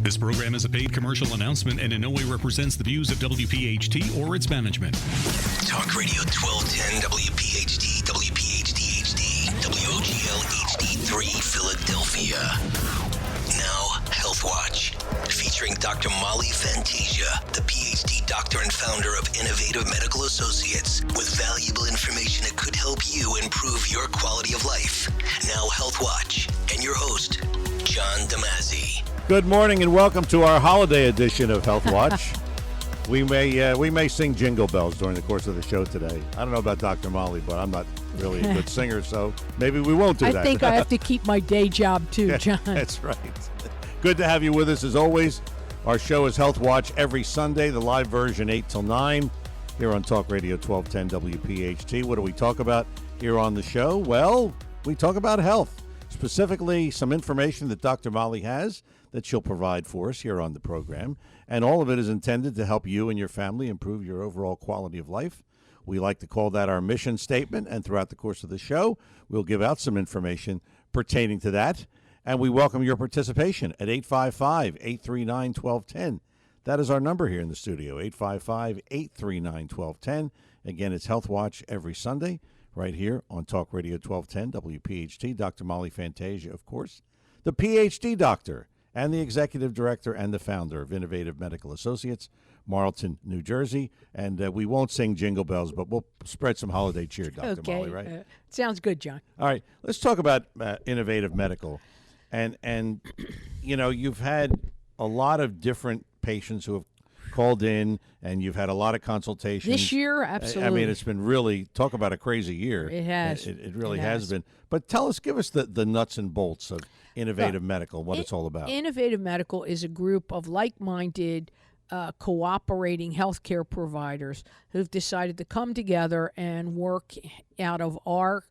This program is a paid commercial announcement and in no way represents the views of WPHT or its management. Talk Radio 1210 WPHT, WPHT-HD, WOGL HD3 Philadelphia. Now, Health Watch, featuring Dr. Molly Fantasia, the PhD doctor and founder of Innovative Medical Associates, with valuable information that could help you improve your quality of life. Now, Health Watch, and your host, John Damazzi. Good morning and welcome to our holiday edition of Health Watch. We may sing jingle bells during the course of the show today. I don't know about Dr. Molly, but I'm not really a good singer, so maybe we won't do that. I think I have to keep my day job too, John. That's right. Good to have you with us as always. Our show is Health Watch every Sunday, the live version 8 till 9 here on Talk Radio 1210 WPHT. What do we talk about here on the show? Well, we talk about health, specifically some information that Dr. Molly has that she'll provide for us here on the program. And all of it is intended to help you and your family improve your overall quality of life. We like to call that our mission statement, and throughout the course of the show, we'll give out some information pertaining to that. And we welcome your participation at 855-839-1210. That is our number here in the studio, 855-839-1210. Again, it's Health Watch every Sunday right here on Talk Radio 1210 WPHT. Dr. Molly Fantasia, of course, the PhD doctor and the executive director and the founder of Innovative Medical Associates, Marlton, New Jersey. And we won't sing jingle bells, but we'll spread some holiday cheer, Dr. Molly, right? Sounds good, John. All right, let's talk about Innovative Medical. And you know, you've had a lot of different patients who have called in, and you've had a lot of consultations. This year, absolutely. I mean, it's been really, talk about a crazy year. It has. It really has been. But give us the nuts and bolts of Innovative Medical, what it's all about. Innovative Medical is a group of like-minded, cooperating healthcare providers who've decided to come together and work out of our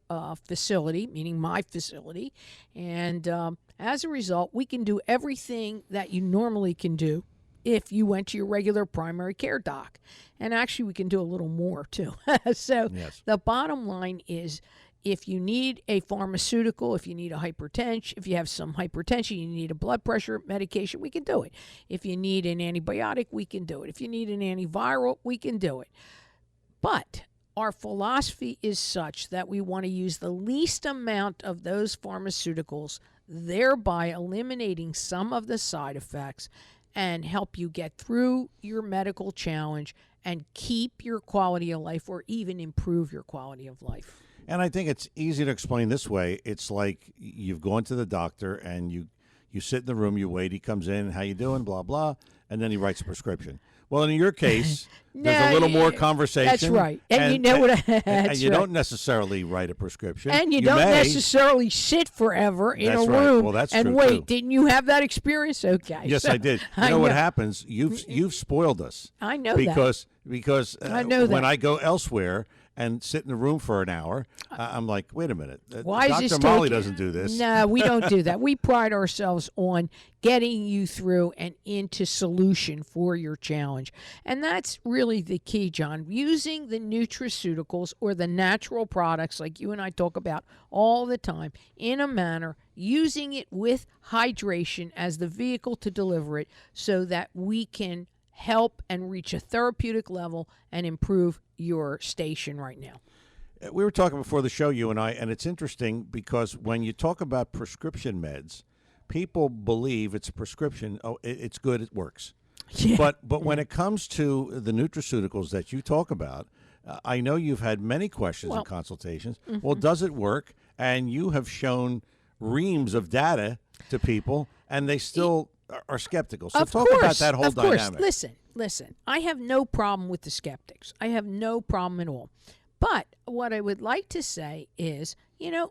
facility, meaning my facility. And as a result, we can do everything that you normally can do if you went to your regular primary care doc. And actually, we can do a little more, too. So yes. The bottom line is, if you need a pharmaceutical, if you need a hypertension, if you have some hypertension, you need a blood pressure medication, we can do it. If you need an antibiotic, we can do it. If you need an antiviral, we can do it. But our philosophy is such that we want to use the least amount of those pharmaceuticals, thereby eliminating some of the side effects and help you get through your medical challenge and keep your quality of life or even improve your quality of life. And I think it's easy to explain this way. It's like you've gone to the doctor and you sit in the room, you wait, he comes in, how you doing, blah, blah, and then he writes a prescription. Well, in your case, there's a little more conversation. That's right. And you know what? And you don't necessarily write a prescription. And you don't necessarily sit forever in a room and wait. Too. Didn't you have that experience? Okay. Yes, I did. You know what happens? You've spoiled us. I know because I know when I go elsewhere and sit in the room for an hour, I'm like, wait a minute. Why Dr. is this Molly doesn't do this. No, we don't do that. We pride ourselves on getting you through and into solution for your challenge. And that's really the key, John. Using the nutraceuticals or the natural products like you and I talk about all the time in a manner, using it with hydration as the vehicle to deliver it so that we can help and reach a therapeutic level and improve your station right now. We were talking before the show, you and I, and it's interesting because when you talk about prescription meds, people believe it's a prescription. Oh, it's good, it works. Yeah. But when it comes to the nutraceuticals that you talk about, I know you've had many questions and consultations. Mm-hmm. Well, does it work? And you have shown reams of data to people, and they still are skeptical. So talk about that whole dynamic. Listen, I have no problem with the skeptics. I have no problem at all. But what I would like to say is,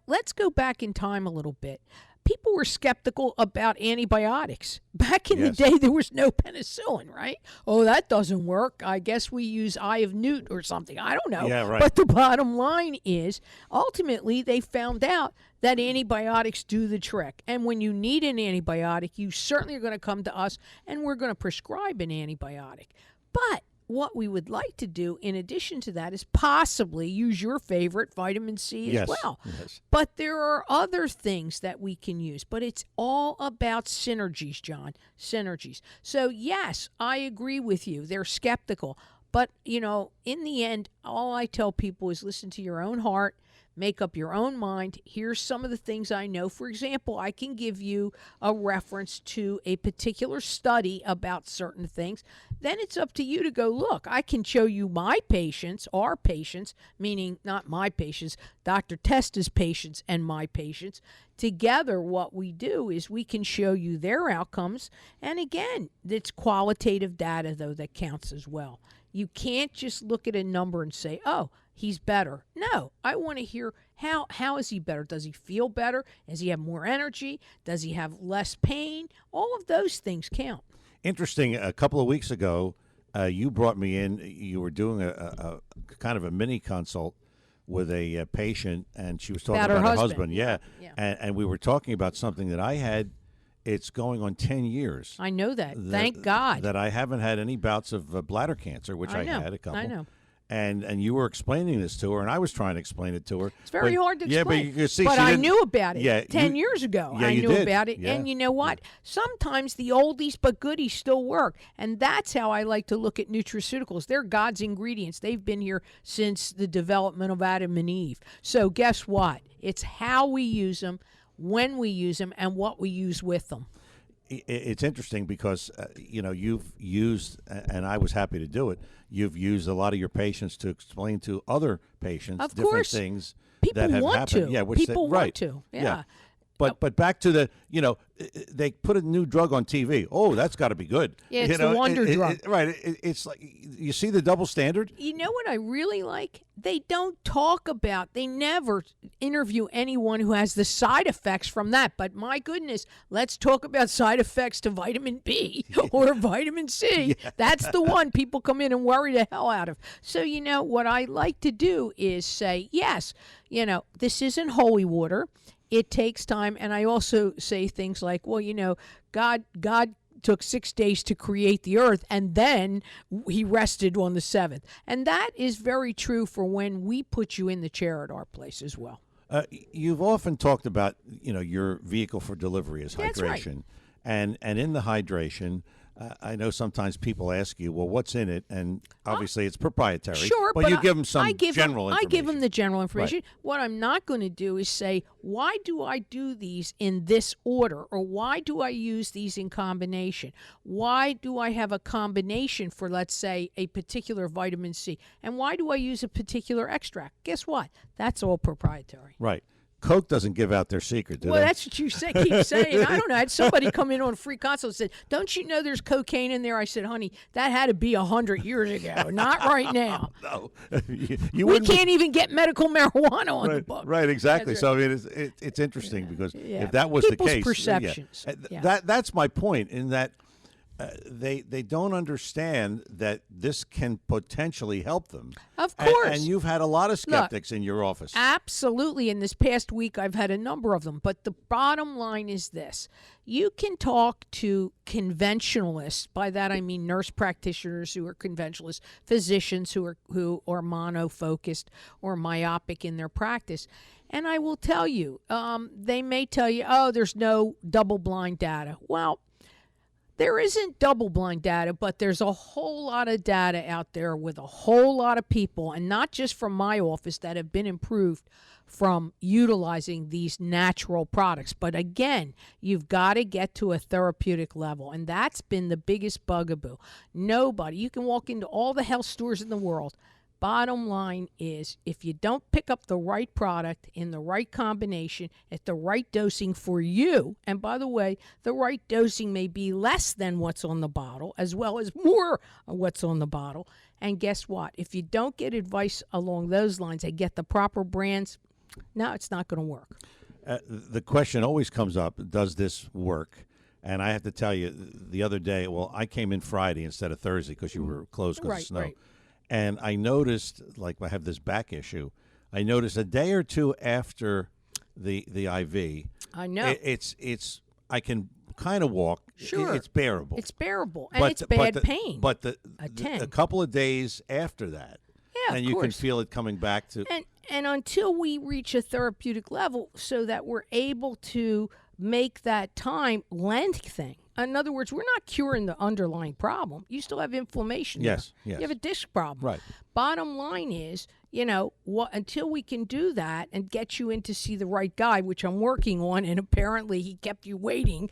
let's go back in time a little bit. People were skeptical about antibiotics. Back in the day, there was no penicillin, right? Oh, that doesn't work. I guess we use eye of newt or something. I don't know. Yeah, right. But the bottom line is, ultimately, they found out that antibiotics do the trick. And when you need an antibiotic, you certainly are going to come to us, and we're going to prescribe an antibiotic. But what we would like to do in addition to that is possibly use your favorite vitamin C as well. Yes. But there are other things that we can use. But it's all about synergies, John. Synergies. So, yes, I agree with you. They're skeptical. But, in the end, all I tell people is listen to your own heart. Make up your own mind. Here's some of the things I know. For example, I can give you a reference to a particular study about certain things. Then it's up to you to go, look, I can show you my patients, our patients, meaning not my patients, Dr. Testa's patients and my patients. Together, what we do is we can show you their outcomes. And again, it's qualitative data, though, that counts as well. You can't just look at a number and say, oh, he's better. No, I want to hear how is he better? Does he feel better? Does he have more energy? Does he have less pain? All of those things count. Interesting. A couple of weeks ago, you brought me in. You were doing a kind of a mini consult with a patient, and she was talking about her husband. Yeah. And we were talking about something that I had. It's going on 10 years. I know that. Thank God. That I haven't had any bouts of bladder cancer, which I had a couple. I know. And you were explaining this to her, and I was trying to explain it to her. It's very hard to explain. Yeah, but you can see but she I didn't- knew about it. Yeah, 10 years ago. Yeah, I you knew did. about it. Yeah. And you know what? Sometimes the oldies but goodies still work. And that's how I like to look at nutraceuticals. They're God's ingredients. They've been here since the development of Adam and Eve. So guess what? It's how we use them, when we use them, and what we use with them. It's interesting because, you've used, and I was happy to do it, you've used a lot of your patients to explain to other patients Of different course. things People that have want happened. to. Yeah, which People right. want to. Yeah. But back to the, they put a new drug on TV. Oh, that's got to be good. Yeah, it's the wonder drug. Right. It's like, you see the double standard? You know what I really like? They don't talk about, they never interview anyone who has the side effects from that. But my goodness, let's talk about side effects to vitamin B or vitamin C. Yeah. That's the one people come in and worry the hell out of. So, what I like to do is say, yes, this isn't holy water. It takes time. And I also say things like, well, God took 6 days to create the earth, and then he rested on the seventh. And that is very true for when we put you in the chair at our place as well. You've often talked about, your vehicle for delivery is That's hydration. Right. And in the hydration, I know sometimes people ask you, well, what's in it? And obviously it's proprietary. Sure, but you give them some general information. I give them the general information. Right. What I'm not going to do is say, why do I do these in this order? Or why do I use these in combination? Why do I have a combination for, let's say, a particular vitamin C? And why do I use a particular extract? Guess what? That's all proprietary. Right. Coke doesn't give out their secret, do well, they? That's what you keep saying. I don't know. I had somebody come in on a free consult and said, don't you know there's cocaine in there? I said, honey, that had to be 100 years ago, not right now. No. We can't even get medical marijuana on the book. Right, exactly. That's So, I mean, it's interesting because if that was People's the case. perceptions. That's my point in that they don't understand that this can potentially help them. Of course. And you've had a lot of skeptics in your office. Absolutely. In this past week, I've had a number of them. But the bottom line is this. You can talk to conventionalists. By that, I mean nurse practitioners who are conventionalists, physicians who are mono-focused or myopic in their practice. And I will tell you, they may tell you, oh, there's no double-blind data. Well, there isn't double-blind data, but there's a whole lot of data out there with a whole lot of people, and not just from my office, that have been improved from utilizing these natural products. But again, you've got to get to a therapeutic level, and that's been the biggest bugaboo. Nobody, you can walk into all the health stores in the world. Bottom line is, if you don't pick up the right product in the right combination at the right dosing for you, and by the way, the right dosing may be less than what's on the bottle as well as more of what's on the bottle. And guess what? If you don't get advice along those lines and get the proper brands, no, it's not going to work. The question always comes up, does this work? And I have to tell you, the other day, well, I came in Friday instead of Thursday because you were closed because of snow. Right. And I noticed, like I have this back issue, I noticed a day or two after the IV. I know. I can kind of walk, Sure. it's bearable. It's bearable, and it's bad pain. But a 10. a couple of days after that, Yeah, and of you can course. feel it coming back to. And until we reach a therapeutic level so that we're able to make that time lengthen. In other words, we're not curing the underlying problem. You still have inflammation. Yes, there. yes. You have a disc problem. Right. Bottom line is, until we can do that and get you in to see the right guy, which I'm working on, and apparently he kept you waiting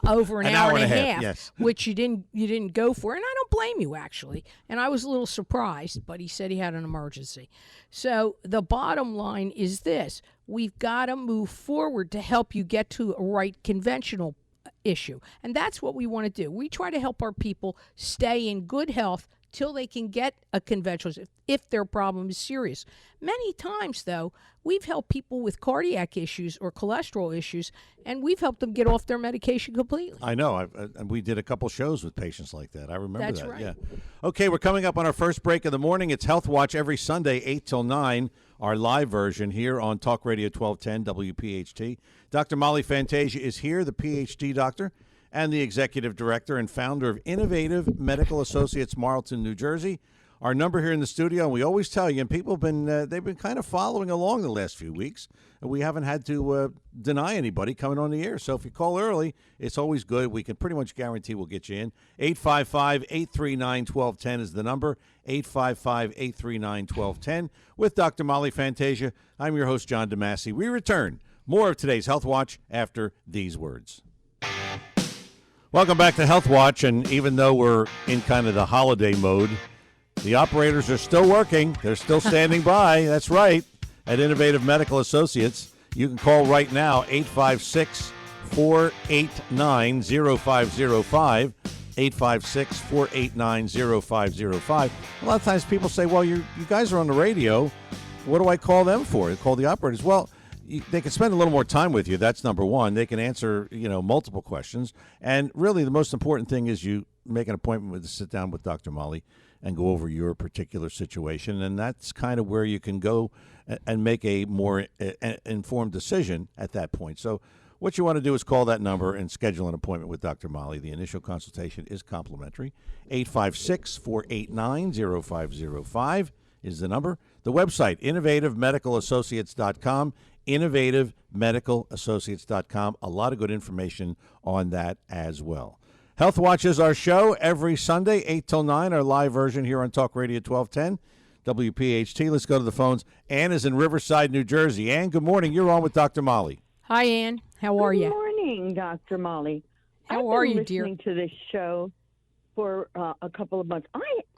over an hour and a half, yes. which you didn't go for, and I don't blame you actually. And I was a little surprised, but he said he had an emergency. So the bottom line is this: we've got to move forward to help you get to a right conventional issue, and that's what we want to do. We try to help our people stay in good health till they can get a conventional if their problem is serious. Many times, though, we've helped people with cardiac issues or cholesterol issues, and we've helped them get off their medication completely. I know. And we did a couple shows with patients like that. I remember That's that. right. Yeah. Okay, we're coming up on our first break of the morning. It's Health Watch every Sunday, 8 till 9, our live version here on Talk Radio 1210 WPHT. Dr. Molly Fantasia is here, the PhD doctor and the executive director and founder of Innovative Medical Associates, Marlton, New Jersey. Our number here in the studio, and we always tell you, and people have been they've been kind of following along the last few weeks. We haven't had to deny anybody coming on the air. So if you call early, it's always good. We can pretty much guarantee we'll get you in. 855-839-1210 is the number. 855-839-1210 with Dr. Molly Fantasia. I'm your host, John DeMasi. We return. More of today's Health Watch after these words. Welcome back to Health Watch, and even though we're in kind of the holiday mode, the operators are still working. They're still standing by. That's right. At Innovative Medical Associates, you can call right now, 856-489-0505, 856-489-0505. A lot of times people say, well, you guys are on the radio. What do I call them for? Call the operators. Well, they can spend a little more time with you. That's number one. They can answer, multiple questions. And really the most important thing is you make an appointment to sit down with Dr. Molly and go over your particular situation. And that's kind of where you can go and make a more informed decision at that point. So what you want to do is call that number and schedule an appointment with Dr. Molly. The initial consultation is complimentary. 856-489-0505 is the number. The website, innovativemedicalassociates.com, innovativemedicalassociates.com. A lot of good information on that as well. Health Watch is our show every Sunday, 8 till 9, our live version here on Talk Radio 1210, WPHT. Let's go to the phones. Ann is in Riverside, New Jersey. Ann, good morning. You're on with Dr. Molly. Hi, Ann. How are you? Good morning, Dr. Molly. How are you, I've been dear? listening to this show for a couple of months.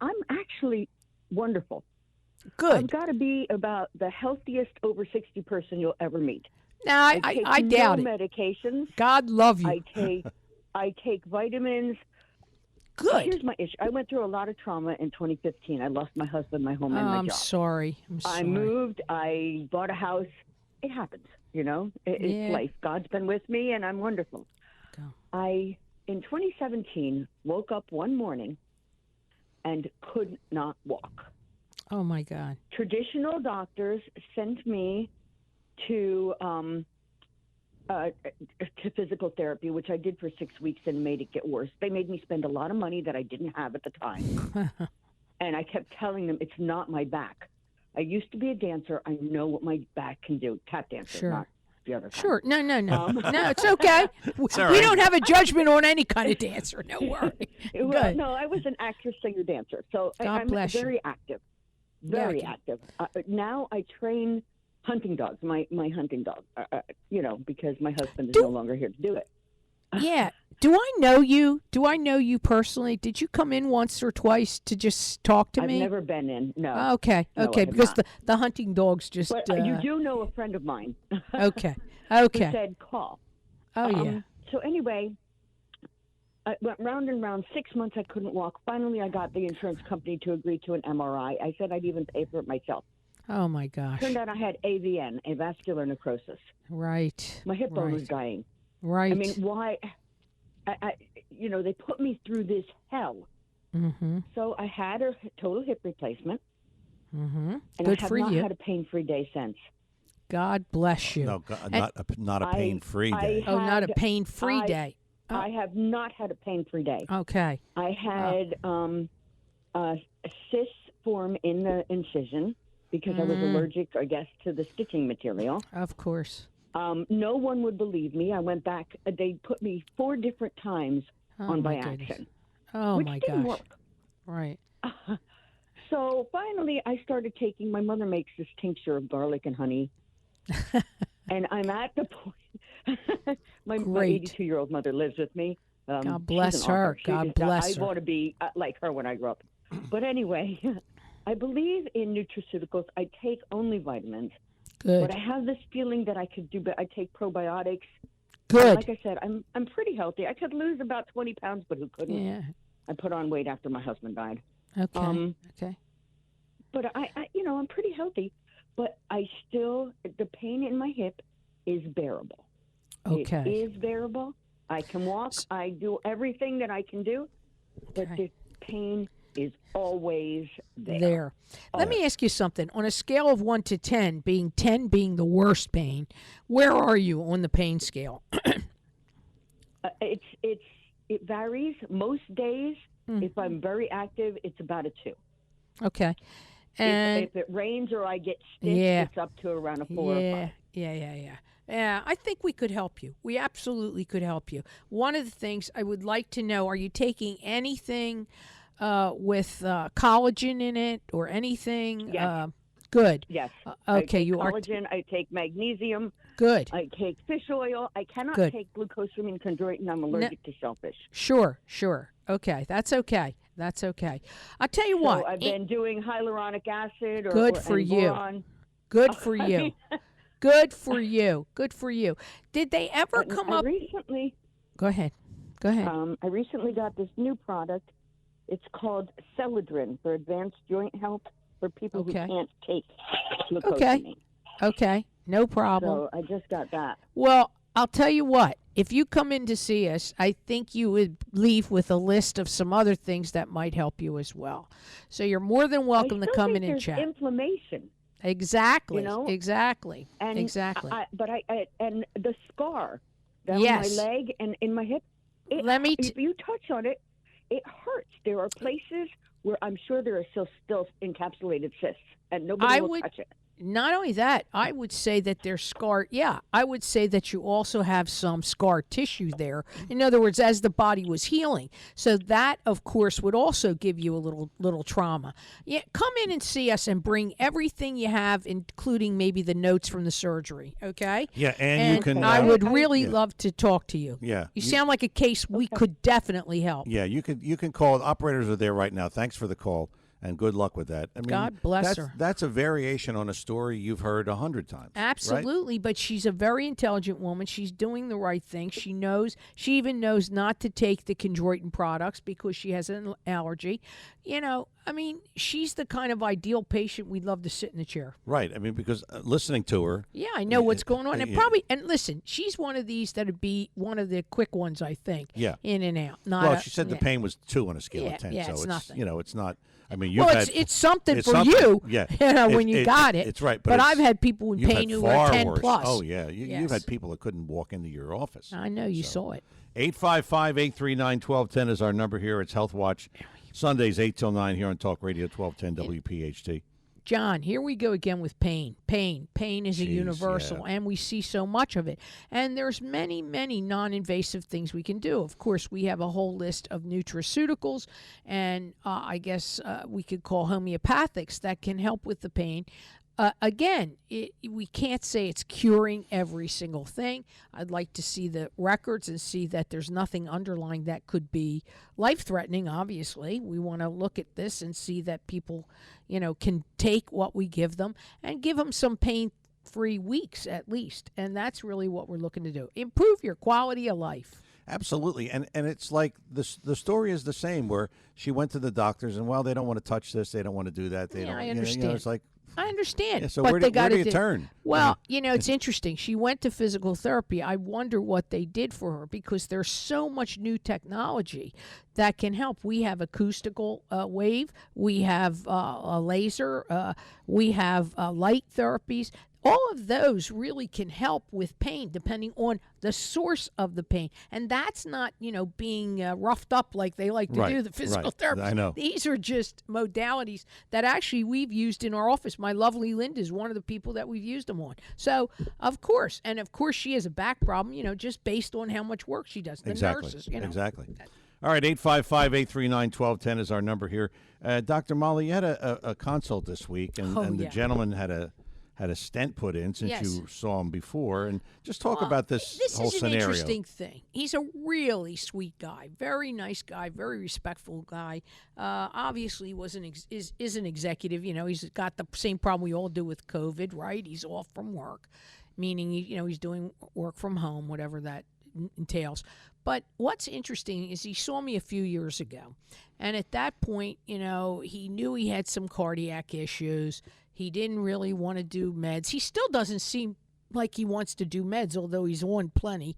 I'm actually wonderful. Good. I've got to be about the healthiest over 60 person you'll ever meet. Now, I doubt no it. medications. God love you. I take vitamins. Good. Here's my issue. I went through a lot of trauma in 2015. I lost my husband, my home, and my I'm job. sorry. I moved. I bought a house. It happens, It's life. God's been with me, and I'm wonderful. Go. I, in 2017, woke up one morning and could not walk. Oh, my God. Traditional doctors sent me to physical therapy, which I did for 6 weeks and made it get worse. They made me spend a lot of money that I didn't have at the time. And I kept telling them it's not my back. I used to be a dancer. I know what my back can do. Tap dancer, Sure. not the other kind. Sure. No. No, it's okay. all We right. don't have a judgment on any kind of dancer. No worry. Well, Good. no, I was an actress, singer, dancer. So God I'm bless you. very active. Very active. Now I train hunting dogs, my hunting dog, because my husband is no longer here to do it. Yeah. Do I know you? Do I know you personally? Did you come in once or twice to just talk to I've me? never been in, no. Okay. No, I Okay. have Because not. the hunting dogs just. But you do know a friend of mine Okay. who Okay. said call. Oh, yeah. So anyway, I went round and round. 6 months I couldn't walk. Finally, I got the insurance company to agree to an MRI. I said I'd even pay for it myself. Oh, my gosh. Turned out I had AVN, avascular necrosis. Right. My hip bone was Right. dying. Right. I mean, why? They put me through this hell. Mm-hmm. So I had a total hip replacement, Mm-hmm. and Good I have for not you. had a pain-free day since. God bless you. No, And- not a pain-free day. Oh, not a had- pain-free I- day. I have not had a pain-free day. Okay. I had cysts form in the incision because I was allergic, I guess, to the stitching material. Of course. No one would believe me. I went back. They put me 4 different times on my Viaction, goodness. Oh, which my didn't gosh. work. Right. So finally, I started taking. My mother makes this tincture of garlic and honey, and I'm at the point. my Great. 82-year-old mother lives with me. God bless she's an her. author. God bless I her. want to be like her when I grow up. But anyway, I believe in nutraceuticals. I take only vitamins. Good. But I have this feeling that I could do. But I take probiotics. Good. Like I said, I'm pretty healthy. I could lose about 20 pounds, but who couldn't? Yeah. I put on weight after my husband died. Okay. Okay. But I'm pretty healthy. But I still, the pain in my hip is bearable. Okay. It is bearable. I can walk. I do everything that I can do. But the pain is always there. Let me ask you something. On a scale of 1 to 10, being 10 being the worst pain, where are you on the pain scale? It varies. Most days, if I'm very active, it's about a 2. Okay. And if it rains or I get stitched, it's up to around a 4 or 5. Yeah, I think we could help you. We absolutely could help you. One of the things I would like to know, are you taking anything with collagen in it or anything? Yes. Good. Yes. Okay, I take you collagen. I take magnesium. Good. I take fish oil. I cannot take glucosamine chondroitin. I'm allergic to shellfish. Sure. Okay, that's okay. I'll tell you what. I've been doing hyaluronic acid. Good for you. Boron. Good for you. Good for you. Good for you. Did they ever come up? Recently. Go ahead. I recently got this new product. It's called Celadrin for advanced joint health for people who can't take glucosamine. Okay. No problem. So I just got that. Well, I'll tell you what. If you come in to see us, I think you would leave with a list of some other things that might help you as well. So you're more than welcome to come in and chat. Inflammation. Exactly. You know? Exactly. And exactly. But and the scar down my leg and in my hip. If you touch on it, it hurts. There are places where I'm sure there are still encapsulated cysts, and nobody will touch it. Not only that, I would say that there's scar. Yeah, I would say that you also have some scar tissue there. In other words, as the body was healing. So that, of course, would also give you a little trauma. Yeah, come in and see us and bring everything you have, including maybe the notes from the surgery. Okay? Yeah, and you can. I would really love to talk to you. Yeah, you sound like a case we could definitely help. Yeah, you can call. Operators are there right now. Thanks for the call. And good luck with that. I mean, God bless her. That's a variation on a story you've heard 100 times. Absolutely, right? But she's a very intelligent woman. She's doing the right thing. She even knows not to take the chondroitin products because she has an allergy. I mean, she's the kind of ideal patient we'd love to sit in the chair. Right. I mean, because listening to her. Yeah, I know what's going on. And listen, she's one of these that would be one of the quick ones, I think. Yeah. In and out. She said the pain was 2 on a scale of 10. Yeah, so it's nothing. It's not. I mean, it's something for you. Yeah. When you got it. It's right. But I've had people in pain who are 10 worse. plus. Oh, yeah. You've had people that couldn't walk into your office. I know. You saw it. 855-839-1210 is our number here. It's Health Watch. Sundays 8 till 9 here on Talk Radio 1210 WPHT. John, here we go again with pain. Pain is a universal, and we see so much of it. And there's many, many non-invasive things we can do. Of course, we have a whole list of nutraceuticals, and I guess we could call homeopathics that can help with the pain. Again, we can't say it's curing every single thing. I'd like to see the records and see that there's nothing underlying that could be life-threatening, obviously. We want to look at this and see that people, can take what we give them and give them some pain-free weeks at least. And that's really what we're looking to do. Improve your quality of life. Absolutely. And it's like the story is the same where she went to the doctors and, they don't want to touch this. They don't want to do that. They don't. I understand. It's like, I understand. Yeah, so but where they do you turn? Well, it's interesting. She went to physical therapy. I wonder what they did for her because there's so much new technology that can help. We have acoustical wave. We have a laser. We have light therapies. all of those really can help with pain depending on the source of the pain. And that's not, being roughed up like they like to do, the physical therapy. I know. These are just modalities that actually we've used in our office. My lovely Linda is one of the people that we've used them on. So, of course she has a back problem, just based on how much work she does. The nurses, Exactly. All right, 855-839-1210 is our number here. Dr. Molly, you had a consult this week, and the gentleman had a stent put in since you saw him before. And just talk about this whole scenario. This is an interesting thing. He's a really sweet guy, very nice guy, very respectful guy. Obviously, is an executive. He's got the same problem we all do with COVID, right? He's off from work, meaning he's doing work from home, whatever that entails. But what's interesting is he saw me a few years ago, and at that point, he knew he had some cardiac issues. He didn't really want to do meds. He still doesn't seem like he wants to do meds, although he's on plenty.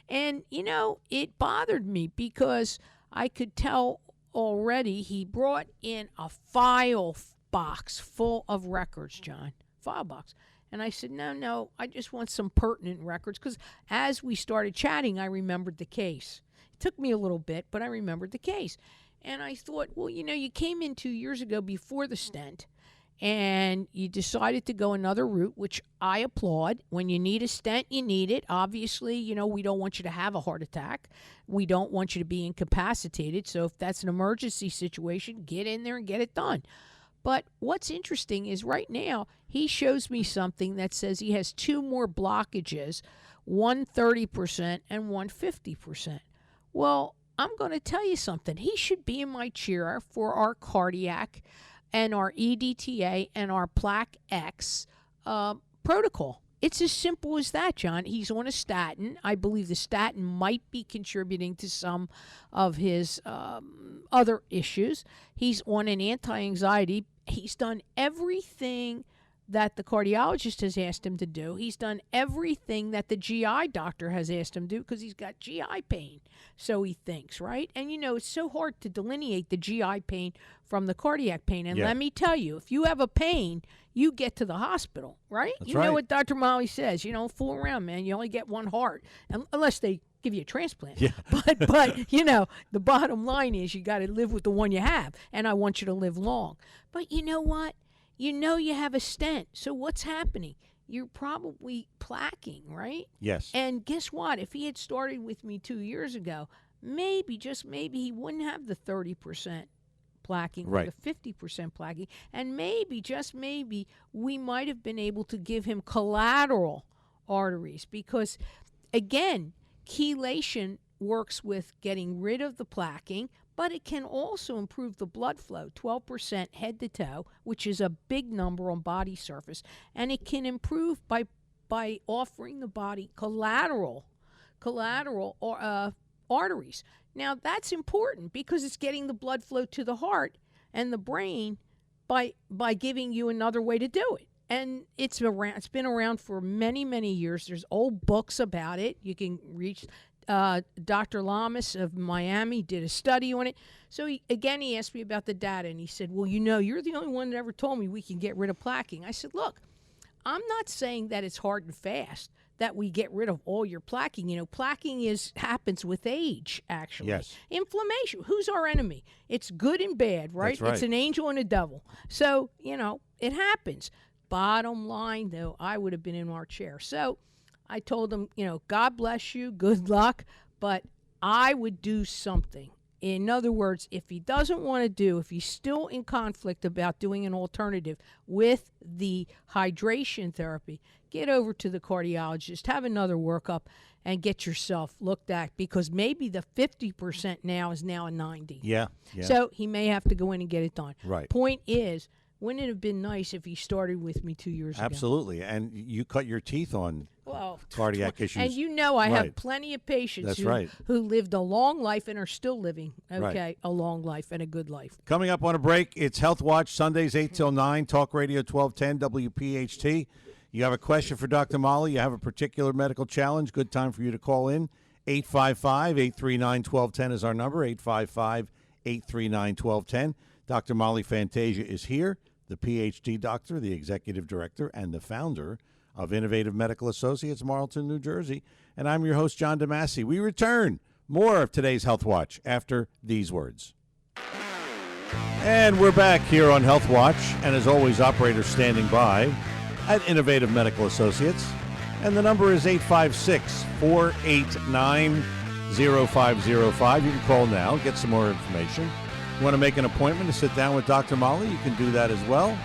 And, it bothered me because I could tell already he brought in a file box full of records, John. File box. And I said, no, I just want some pertinent records. Because as we started chatting, I remembered the case. It took me a little bit, but I remembered the case. And I thought, well, you came in 2 years ago before the stent, and you decided to go another route, which I applaud. When you need a stent, you need it. Obviously, we don't want you to have a heart attack. We don't want you to be incapacitated. So if that's an emergency situation, get in there and get it done. But what's interesting is right now he shows me something that says he has two more blockages, one 30% and one 50%. Well, I'm going to tell you something. He should be in my chair for our cardiac and our EDTA and our plaque X protocol. It's as simple as that, John. He's on a statin. I believe the statin might be contributing to some of his other issues. He's on an anti-anxiety. He's done everything that the cardiologist has asked him to do. He's done everything that the GI doctor has asked him to do because he's got GI pain, so he thinks, right? And, it's so hard to delineate the GI pain from the cardiac pain. And let me tell you, if you have a pain, you get to the hospital, right? That's you right. know what Dr. Molly says. You don't fool around, man. You only get one heart, unless they give you a transplant. Yeah. But the bottom line is you got to live with the one you have, and I want you to live long. But you know what? You have a stent. So what's happening? You're probably plaquing, right? Yes. And guess what? If he had started with me 2 years ago, maybe, just maybe, he wouldn't have the 30% plaquing right. or the 50% plaquing. And maybe, just maybe, we might have been able to give him collateral arteries because, again, chelation works with getting rid of the plaquing, but it can also improve the blood flow, 12% head to toe, which is a big number on body surface, and it can improve by offering the body collateral arteries. Now that's important because it's getting the blood flow to the heart and the brain by giving you another way to do it. And it's been around for many, many years. There's old books about it. You can reach Dr. Lamas of Miami did a study on it. So he asked me about the data, and he said, well, you're the only one that ever told me we can get rid of plaquing. I said, look, I'm not saying that it's hard and fast that we get rid of all your plaquing. Plaquing happens with age, actually. Yes. Inflammation. Who's our enemy? It's good and bad, right? That's right. It's an angel and a devil. So, it happens. Bottom line, though, I would have been in our chair. So I told him, God bless you, good luck, but I would do something. In other words, if he doesn't want to if he's still in conflict about doing an alternative with the hydration therapy, get over to the cardiologist, have another workup, and get yourself looked at because maybe the 50% now is now a 90. Yeah. So he may have to go in and get it done. Right. Point is, wouldn't it have been nice if he started with me 2 years ago? Absolutely. And you cut your teeth on cardiac issues. And I have plenty of patients who lived a long life and are still living, a long life and a good life. Coming up on a break, it's Health Watch, Sundays 8 till 9, Talk Radio 1210, WPHT. You have a question for Dr. Molly, you have a particular medical challenge, good time for you to call in. 855-839-1210 is our number, 855-839-1210. Dr. Molly Fantasia is here. the PhD doctor, the executive director, and the founder of Innovative Medical Associates, Marlton, New Jersey. And I'm your host, John DeMasi. We return more of today's Health Watch after these words. And we're back here on Health Watch. And as always, operators standing by at Innovative Medical Associates. And the number is 856-489-0505. You can call now, get some more information. You want to make an appointment to sit down with Dr. Molly, you can do that as well.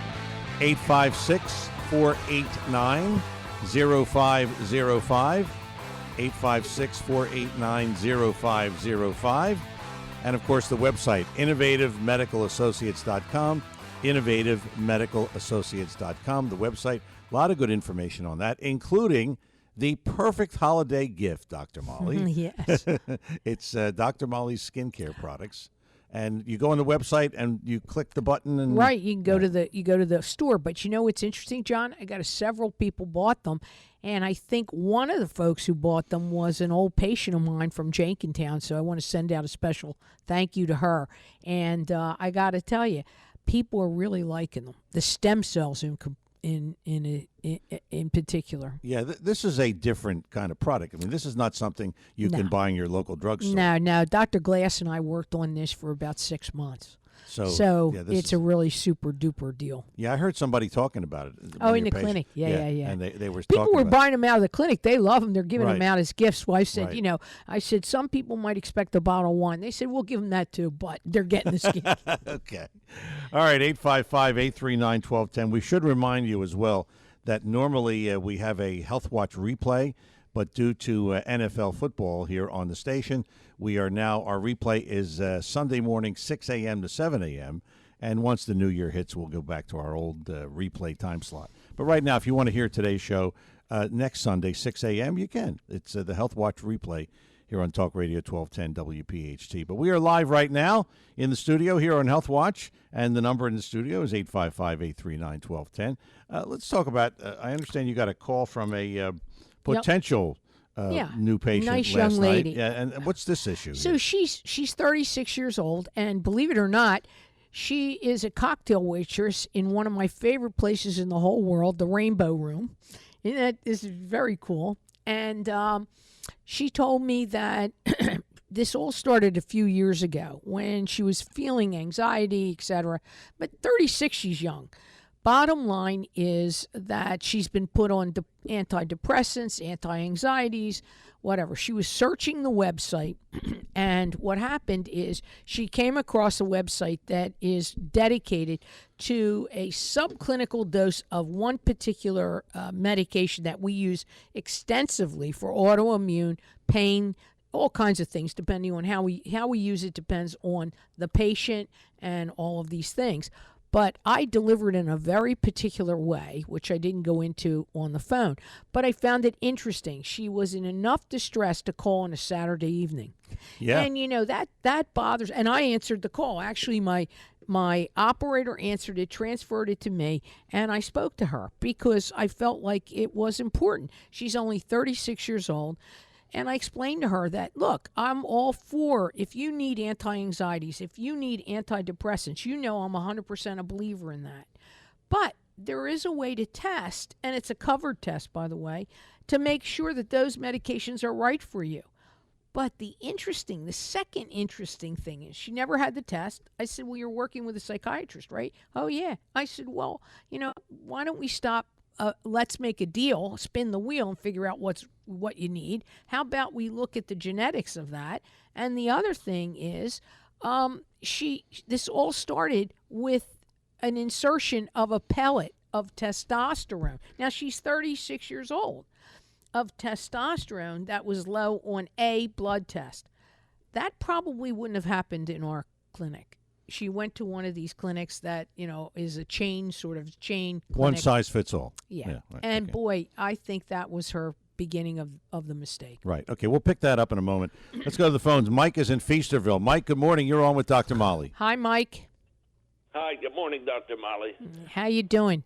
856-489-0505. 856-489-0505. And, of course, the website, innovativemedicalassociates.com, innovativemedicalassociates.com, the website. A lot of good information on that, including the perfect holiday gift, Dr. Molly. Yes. It's Dr. Molly's skincare products. And you go on the website and you click the button and right, you can go to the store. But you know what's interesting, John? I got several people bought them, and I think one of the folks who bought them was an old patient of mine from Jenkintown. So I want to send out a special thank you to her. And I got to tell you, people are really liking them. The stem cells in particular. Yeah, this is a different kind of product. I mean, this is not something you can buy in your local drugstore. No. Dr. Glass and I worked on this for about 6 months. So it's a really super duper deal. Yeah, I heard somebody talking about it. Oh, in the clinic. Yeah. And they were people talking were about buying them out of the clinic. They love them. They're giving Right. them out as gifts. Well, I said, Right. I said some people might expect a bottle of wine. They said we'll give them that too, but they're getting the skin. Okay. All right, 855-839-1210. We should remind you as well that normally we have a Health Watch replay, but due to NFL football here on the station, our replay is Sunday morning, 6 a.m. to 7 a.m., and once the new year hits, we'll go back to our old replay time slot. But right now, if you want to hear today's show next Sunday, 6 a.m., you can. It's the Health Watch replay here on Talk Radio 1210 WPHT. But we are live right now in the studio here on Health Watch, and the number in the studio is 855-839-1210. Let's talk about, I understand you got a call from a potential new patient nice last young lady. night. Yeah, and what's this issue? So she's 36 years old, and believe it or not, she is a cocktail waitress in one of my favorite places in the whole world, the Rainbow Room. And that is very cool. And she told me that this all started a few years ago when she was feeling anxiety, etc. But 36, she's young. Bottom line is that she's been put on antidepressants, anti-anxieties, whatever. She was searching the website, and what happened is she came across a website that is dedicated to a subclinical dose of one particular medication that we use extensively for autoimmune pain, all kinds of things, depending on how we use it depends on the patient and all of these things. But I delivered in a very particular way, which I didn't go into on the phone. But I found it interesting. She was in enough distress to call on a Saturday evening. Yeah. And, that bothers. And I answered the call. Actually, my operator answered it, transferred it to me, and I spoke to her because I felt like it was important. She's only 36 years old. And I explained to her that, look, I'm all for if you need anti-anxieties, if you need antidepressants, I'm 100% a believer in that. But there is a way to test, and it's a covered test, by the way, to make sure that those medications are right for you. But the second interesting thing is she never had the test. I said, well, you're working with a psychiatrist, right? Oh, yeah. I said, well, why don't we stop? Let's make a deal, spin the wheel, and figure out what you need. How about we look at the genetics of that? And the other thing is, this all started with an insertion of a pellet of testosterone. Now she's 36 years old, of testosterone that was low on a blood test. That probably wouldn't have happened in our clinic. She went to one of these clinics that, is a chain clinic. One size fits all. Yeah. Right, and okay. boy, I think that was her beginning of the mistake. Right. Okay, we'll pick that up in a moment. Let's go to the phones. Mike is in Feasterville. Mike, good morning. You're on with Dr. Molly. Hi, Mike. Hi, good morning, Dr. Molly. How you doing?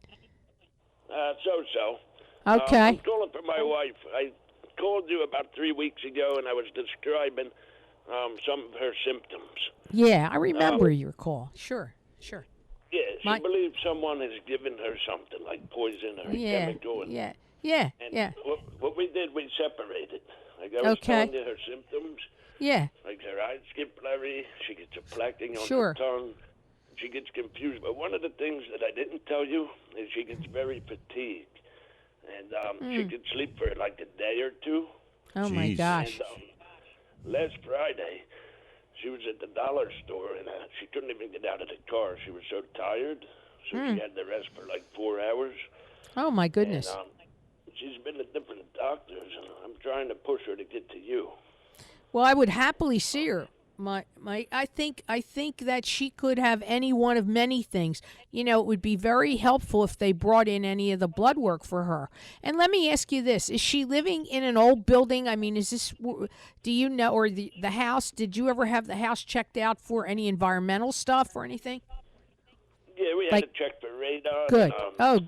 So-so. Okay. I'm calling for my wife. I called you about 3 weeks ago, and I was describing some of her symptoms. Yeah, I remember your call. Sure. Yeah, My- She believes someone has given her something like poison or chemical. And, yeah. And what we did, we separated. Like I was telling you, her symptoms. Yeah. Like her eyes get blurry. She gets a blacking on Sure. her tongue. She gets confused. But one of the things that I didn't tell you is she gets very fatigued. And she could sleep for like a day or two. Oh, my Jeez. gosh. And last Friday, she was at the dollar store, and she couldn't even get out of the car. She was so tired, so she had to rest for like 4 hours. Oh, my goodness. And, she's been to different doctors, and I'm trying to push her to get to you. Well, I would happily see her. I think that she could have any one of many things. You know, it would be very helpful if they brought in any of the blood work for her. And let me ask you this: is she living in an old building? I mean, is this? Do you know, or the house? Did you ever have the house checked out for any environmental stuff or anything? Yeah, we had to check for radon. Good. And,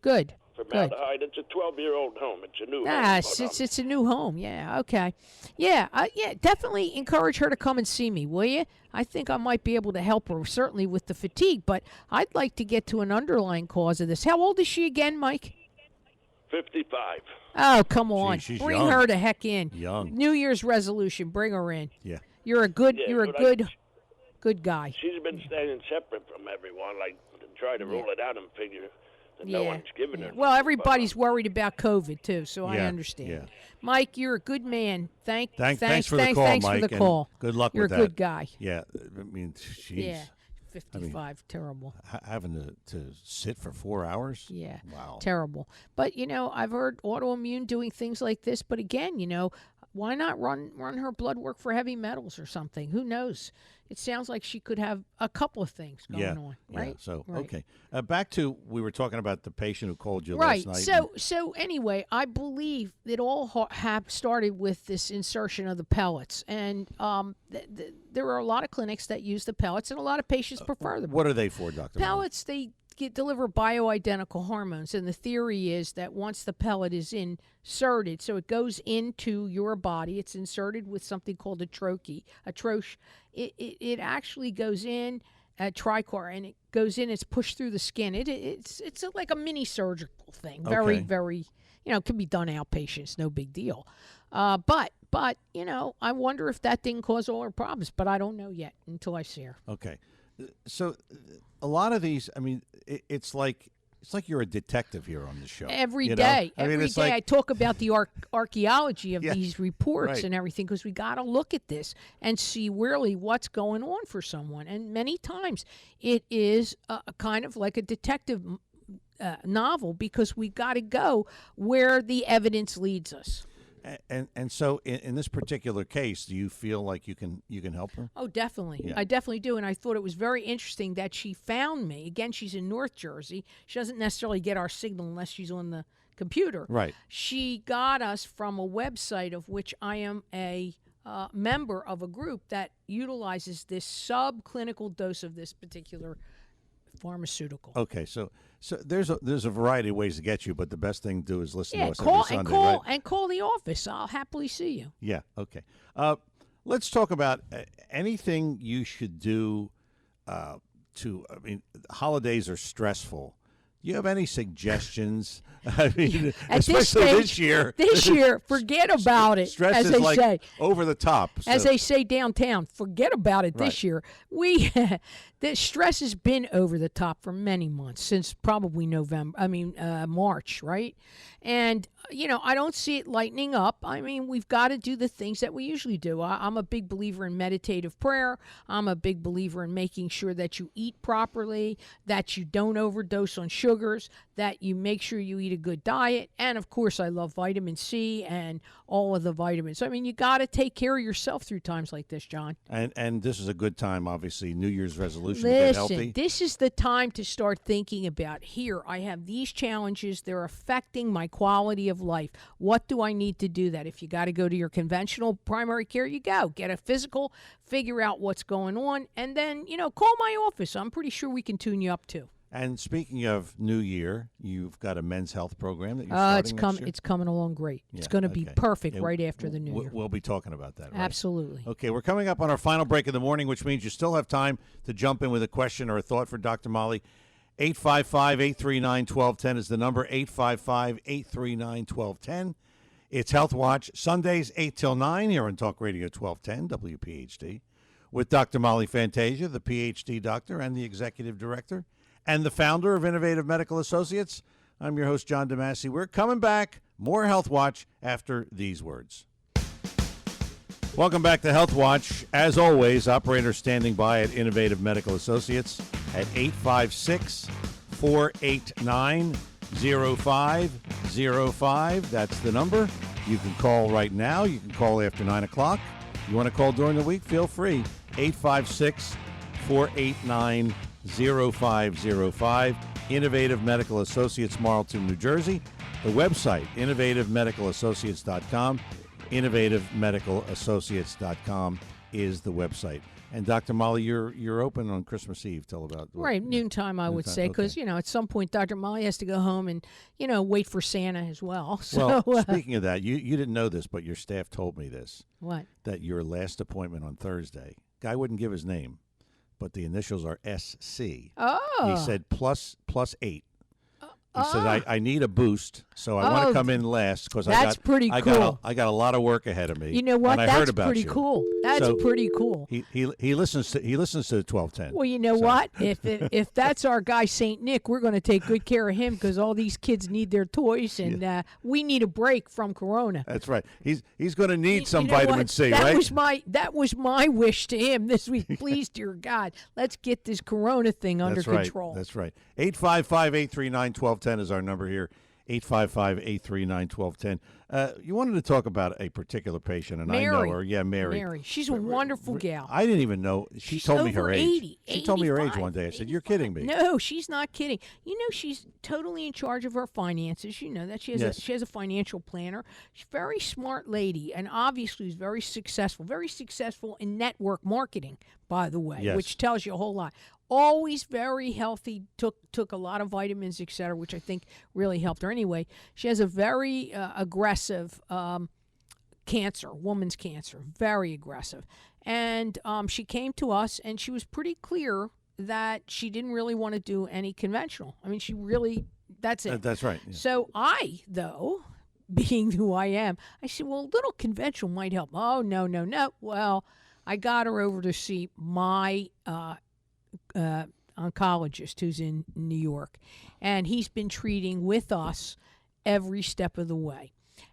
Good. formaldehyde. It's a 12-year-old home. It's a new home. It's a new home. Yeah. Okay. Yeah. Definitely encourage her to come and see me, will you? I think I might be able to help her, certainly with the fatigue. But I'd like to get to an underlying cause of this. How old is she again, Mike? 55. Oh, come on! She's bring young. her the heck in. Young. New Year's resolution. Bring her in. Yeah. You're a good. Yeah, you're a but good guy. She's been staying separate from everyone, like to try to rule it out and figure that no Yeah. one's giving her. Well, nothing, everybody's worried about COVID too, so I Yeah, understand. yeah. Mike, you're a good man. Thanks for the call, thanks Mike. for the and call. Good luck You're with a that. good guy. Yeah. I mean, jeez. Yeah. 55, terrible. Having to sit for 4 hours? Yeah. Wow. Terrible. But, I've heard autoimmune doing things like this. But again, why not run her blood work for heavy metals or something? Who knows? It sounds like she could have a couple of things going on, right? Yeah. So, Right. okay. Back to, we were talking about the patient who called you Right. last night. So anyway, I believe it all started with this insertion of the pellets, and there are a lot of clinics that use the pellets, and a lot of patients prefer them. What are they for, Dr. Pellets, they deliver bioidentical hormones, and the theory is that once the pellet is inserted, so it goes into your body, it's inserted with something called a troche. It actually goes in at tricor, and it goes in. It's pushed through the skin. It's like a mini surgical thing. Very, Okay. very. It can be done outpatient. It's no big deal. But I wonder if that didn't cause all her problems. But I don't know yet until I see her. Okay. So a lot of these, I mean, it's like you're a detective here on the show. Every you know? day, I mean, every it's day, like, I talk about the archaeology of Yeah, these reports right. and everything, because we got to look at this and see really what's going on for someone. And many times it is a kind of like a detective novel, because we got to go where the evidence leads us. And so in this particular case, do you feel like you can help her? Oh, definitely. Yeah. I definitely do. And I thought it was very interesting that she found me. Again, she's in North Jersey. She doesn't necessarily get our signal unless she's on the computer. Right. She got us from a website of which I am a member of a group that utilizes this subclinical dose of this particular pharmaceutical. Okay, so there's a variety of ways to get you, but the best thing to do is listen to us call every Sunday, call right? and call the office. I'll happily see you. Yeah. Okay. Let's talk about anything you should do. I mean, holidays are stressful. Do you have any suggestions? I mean, At especially this stage, this year. forget about it. Stress as is they like say. over the top. As so- they say downtown, forget about it this year. The stress has been over the top for many months, since probably March, right? And, I don't see it lightening up. I mean, we've got to do the things that we usually do. I'm a big believer in meditative prayer. I'm a big believer in making sure that you eat properly, that you don't overdose on sugars, that you make sure you eat a good diet. And, of course, I love vitamin C and all of the vitamins. I mean, you got to take care of yourself through times like this, John. And this is a good time, obviously, New Year's resolution to get healthy. Listen, this is the time to start thinking about, here, I have these challenges. They're affecting my quality of life. What do I need to do that? If you got to go to your conventional primary care, you go. Get a physical, figure out what's going on, and then, call my office. I'm pretty sure we can tune you up too. And speaking of New Year, you've got a men's health program that you're starting next year? It's coming along great. It's Yeah, going to be okay. perfect Yeah, right after the New Year. We'll be talking about that, right? Absolutely. Okay, we're coming up on our final break of the morning, which means you still have time to jump in with a question or a thought for Dr. Molly. 855-839-1210 is the number, 855-839-1210. It's Health Watch, Sundays 8 till 9 here on Talk Radio 1210, WPHD, with Dr. Molly Fantasia, the PhD doctor and the executive director, and the founder of Innovative Medical Associates. I'm your host, John DeMasi. We're coming back. More Health Watch after these words. Welcome back to Health Watch. As always, operators standing by at Innovative Medical Associates at 856-489-0505. That's the number. You can call right now. You can call after 9 o'clock. You want to call during the week? Feel free. 856-489-0505. Innovative Medical Associates, Marlton, New Jersey. The website, innovativemedicalassociates.com. innovativemedicalassociates.com is the website. And Dr. Molly, you're open on Christmas Eve till about right noontime, I would say, because at some point Dr. Molly has to go home and wait for Santa as well. So, well, speaking of that, you didn't know this, but your staff told me this. What? That your last appointment on Thursday, guy wouldn't give his name, but the initials are SC. Oh, he said plus 8. He said, I need a boost, so I want to come in last because I got a lot of work ahead of me. You know what? And I heard about pretty you. cool. That's pretty cool. He listens to 1210. Well, you know what? If that's our guy Saint Nick, we're going to take good care of him because all these kids need their toys, and we need a break from Corona. That's right. He's going to need some vitamin C, right? That was my wish to him this week. Please, dear God, let's get this Corona thing under control. That's right. 855-839-1210 is our number here. 855-839-1210. You wanted to talk about a particular patient, and Mary. I know her. Yeah, Mary. Mary. She's a wonderful gal. I didn't even know. She's told me her age. 80, she told me her age 85, one day. I said, "You're kidding me." No, she's not kidding. She's totally in charge of her finances. You know that she has a financial planner. She's a very smart lady, and obviously is very successful. Very successful in network marketing, by the way, which tells you a whole lot. Always very healthy, took a lot of vitamins, et cetera, which I think really helped her. Anyway, she has a very aggressive cancer, woman's cancer, very aggressive. And she came to us, and she was pretty clear that she didn't really want to do any conventional. I mean, that's it. That's right. Yeah. So I, though, being who I am, I said, well, a little conventional might help. Oh, no. Well, I got her over to see my oncologist who's in New York, and he's been treating with us every step of the way.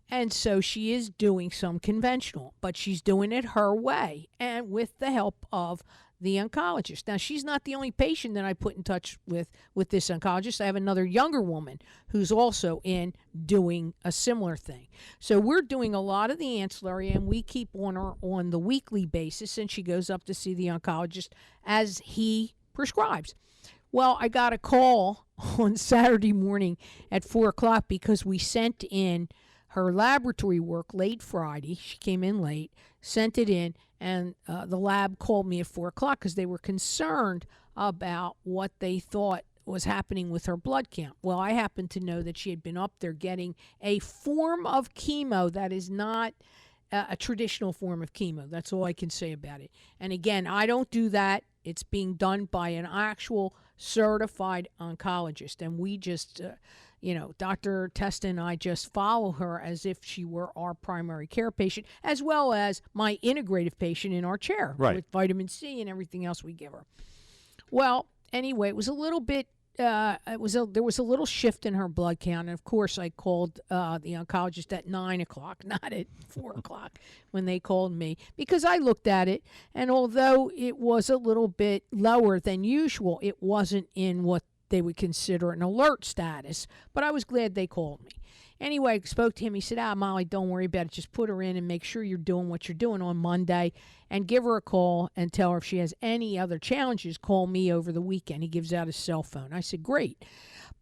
And so she is doing some conventional, but she's doing it her way and with the help of the oncologist. Now, she's not the only patient that I put in touch with this oncologist. I have another younger woman who's also in doing a similar thing. So we're doing a lot of the ancillary, and we keep on her on the weekly basis, and she goes up to see the oncologist as he prescribes. Well, I got a call on Saturday morning at 4 o'clock because we sent in her laboratory work late Friday. She came in late, sent it in, and the lab called me at 4 o'clock because they were concerned about what they thought was happening with her blood count. Well, I happened to know that she had been up there getting a form of chemo that is not a traditional form of chemo. That's all I can say about it. And again, I don't do that. It's being done by an actual certified oncologist. And we just, Dr. Testa and I just follow her as if she were our primary care patient, as well as my integrative patient in our chair with vitamin C and everything else we give her. Well, anyway, it was a little bit, there was a little shift in her blood count. And of course, I called the oncologist at 9 o'clock, not at 4 o'clock when they called me, because I looked at it. And although it was a little bit lower than usual, it wasn't in what they would consider an alert status. But I was glad they called me. Anyway, I spoke to him. He said, Molly, don't worry about it. Just put her in and make sure you're doing what you're doing on Monday, and give her a call and tell her if she has any other challenges, call me over the weekend. He gives out his cell phone. I said, great.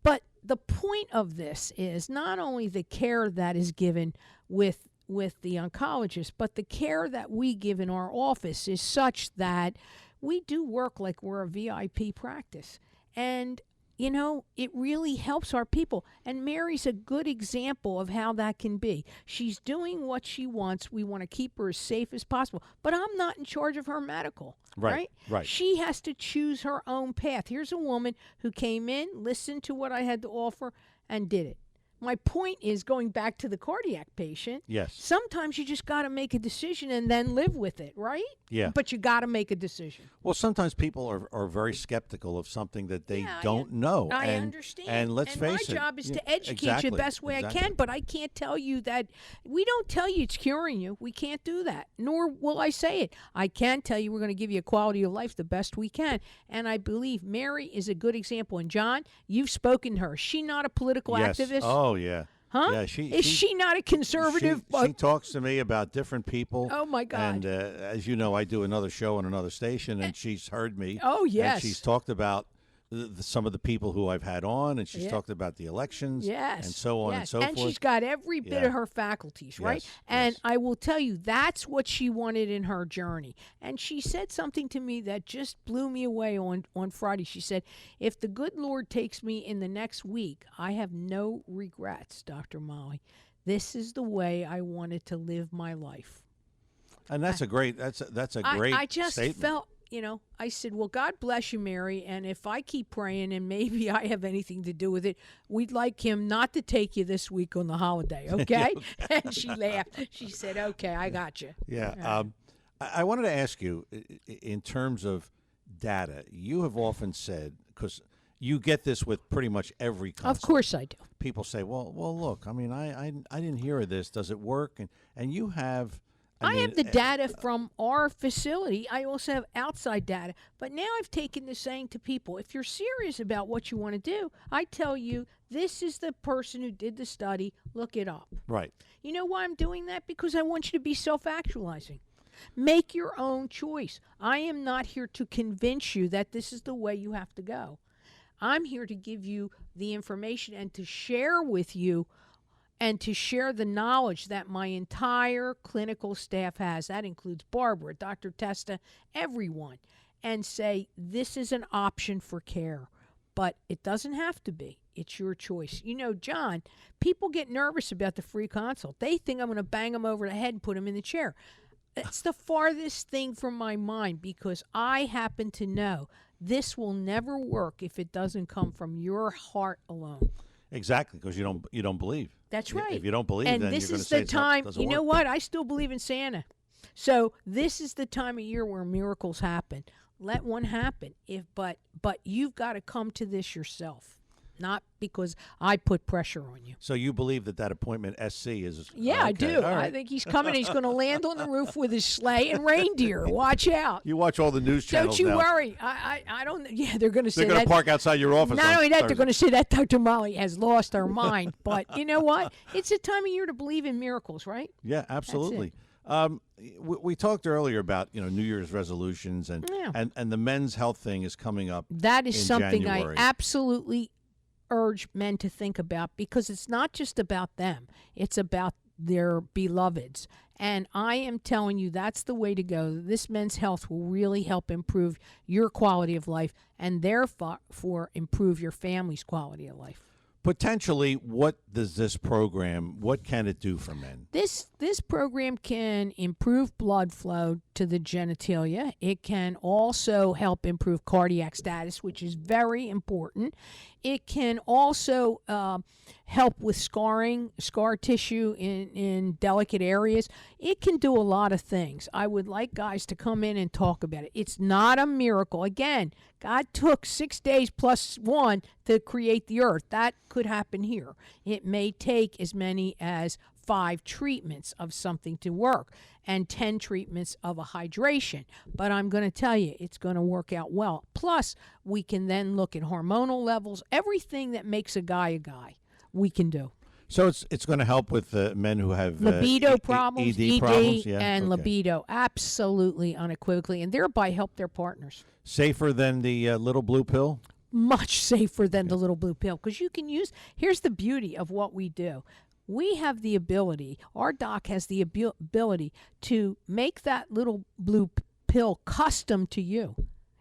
But the point of this is not only the care that is given with the oncologist, but the care that we give in our office is such that we do work like we're a VIP practice. And it really helps our people. And Mary's a good example of how that can be. She's doing what she wants. We want to keep her as safe as possible. But I'm not in charge of her medical. Right. She has to choose her own path. Here's a woman who came in, listened to what I had to offer, and did it. My point is, going back to the cardiac patient, Yes. sometimes you just got to make a decision and then live with it, right? Yeah. But you got to make a decision. Well, sometimes people are very skeptical of something that they don't know. I understand. And let's face it. My job is yeah, to educate you the best way I can, but I can't tell you that. We don't tell you it's curing you. We can't do that, nor will I say it. I can tell you we're going to give you a quality of life the best we can. And I believe Mary is a good example. And John, you've spoken to her. Is she not a political Yes. activist? Oh, yeah. Huh? Yeah, Is she not a conservative? She talks to me about different people. Oh, my God. And as you know, I do another show on another station, and she's heard me. Oh, yes. And she's talked about some of the people who I've had on, and she's talked about the elections, Yes. and so on and so forth. And she's got every bit Yeah. of her faculties, right? Yes, And yes. I will tell you, that's what she wanted in her journey. And she said something to me that just blew me away on Friday. She said, if the good Lord takes me in the next week, I have no regrets, Dr. Molly. This is the way I wanted to live my life. And that's a great great I just statement. felt, I said, well, God bless you, Mary. And if I keep praying and maybe I have anything to do with it, we'd like him not to take you this week on the holiday, okay? And she laughed. She said, okay, I got you. Yeah. I wanted to ask you, in terms of data, you have often said, because you get this with pretty much every consult. Of course I do. People say, well, look, I mean, I didn't hear of this. Does it work? And you have... I have the data from our facility. I also have outside data. But now I've taken this saying to people, if you're serious about what you want to do, I tell you, this is the person who did the study. Look it up. Right. You know why I'm doing that? Because I want you to be self-actualizing. Make your own choice. I am not here to convince you that this is the way you have to go. I'm here to give you the information and to share with you and to share the knowledge that my entire clinical staff has. That includes Barbara, Dr. Testa, everyone, and say this is an option for care. But it doesn't have to be. It's your choice. John, people get nervous about the free consult. They think I'm going to bang them over the head and put them in the chair. That's the farthest thing from my mind, because I happen to know this will never work if it doesn't come from your heart alone. Exactly, because you don't believe. That's right. If you don't believe, and then this you're going to is say the time. doesn't You know work. what? I still believe in Santa. So this is the time of year where miracles happen. Let one happen. But you've got to come to this yourself, not because I put pressure on you. So you believe that appointment SC is? Yeah, okay. I do. All right. I think he's coming. He's going to land on the roof with his sleigh and reindeer. Watch out. You watch all the news channels. Don't you now. worry. I don't. Yeah, they're going to say They're going that. to park outside your office. Not on only that, they're Thursday. going to say that Dr. Molly has lost her mind. But you know what? It's a time of year to believe in miracles, right? Yeah, absolutely. We talked earlier about New Year's resolutions and the men's health thing is coming up. That is in something January. I absolutely urge men to think about, because it's not just about them. It's about their beloveds. And I am telling you, that's the way to go. This men's health will really help improve your quality of life and therefore improve your family's quality of life. Potentially, what can it do for men? This program can improve blood flow to the genitalia. It can also help improve cardiac status, which is very important. It can also help with scar tissue in delicate areas. It can do a lot of things. I would like guys to come in and talk about it. It's not a miracle. Again, God took 6 days plus 1 to create the earth. That could happen here. It may take as many as 5 treatments of something to work and 10 treatments of a hydration. But I'm going to tell you, it's going to work out well. Plus, we can then look at hormonal levels. Everything that makes a guy, we can do. So it's going to help with men who have libido problems, ED problems, yeah? and Okay. libido, absolutely, unequivocally, and thereby help their partners. Safer than the little blue pill? Much safer than the little blue pill, because you can use, here's the beauty of what we do. We have the ability, our doc has the ability to make that little blue pill custom to you.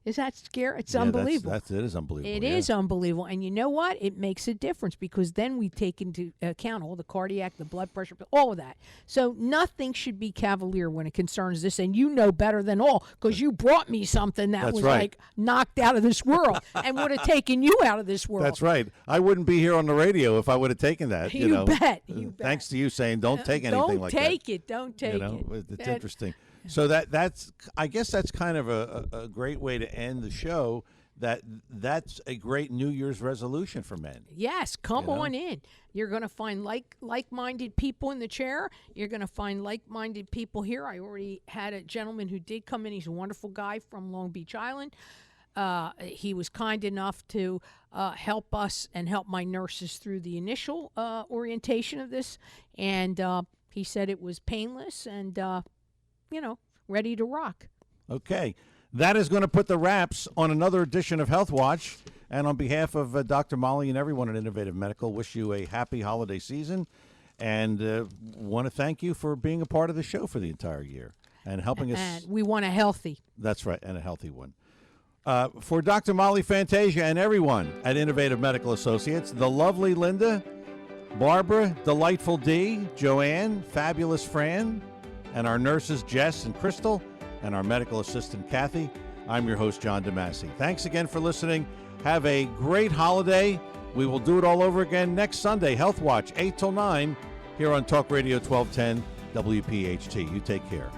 Is that scary? It's Yeah, unbelievable. It is unbelievable. It yeah. is unbelievable. And you know what? It makes a difference because then we take into account all the cardiac, the blood pressure, all of that. So nothing should be cavalier when it concerns this. And you know better than all because you brought me something that That's was right. like knocked out of this world and would have taken you out of this world. That's right. I wouldn't be here on the radio if I would have taken that. You know. Bet. You bet. Thanks to you saying don't take anything like that. Don't take it. Don't take You know, it. it's interesting. So that's I guess that's kind of a great way to end the show. That's a great New Year's resolution for men. Yes, come You know? on in. You're going to find like-minded people in the chair. You're going to find like-minded people here. I already had a gentleman who did come in. He's a wonderful guy from Long Beach Island. He was kind enough to help us and help my nurses through the initial orientation of this. And he said it was painless and, ready to rock. Okay. That is going to put the wraps on another edition of Health Watch. And on behalf of Dr. Molly and everyone at Innovative Medical, wish you a happy holiday season and want to thank you for being a part of the show for the entire year and helping us. And we want a healthy. That's right, and a healthy one. For Dr. Molly Fantasia and everyone at Innovative Medical Associates, the lovely Linda, Barbara, delightful Dee, Joanne, fabulous Fran, and our nurses Jess and Crystal, and our medical assistant Kathy, I'm your host John DeMasi. Thanks again for listening. Have a great holiday. We will do it all over again next Sunday, Health Watch, 8 till 9, here on Talk Radio 1210 WPHT. You take care.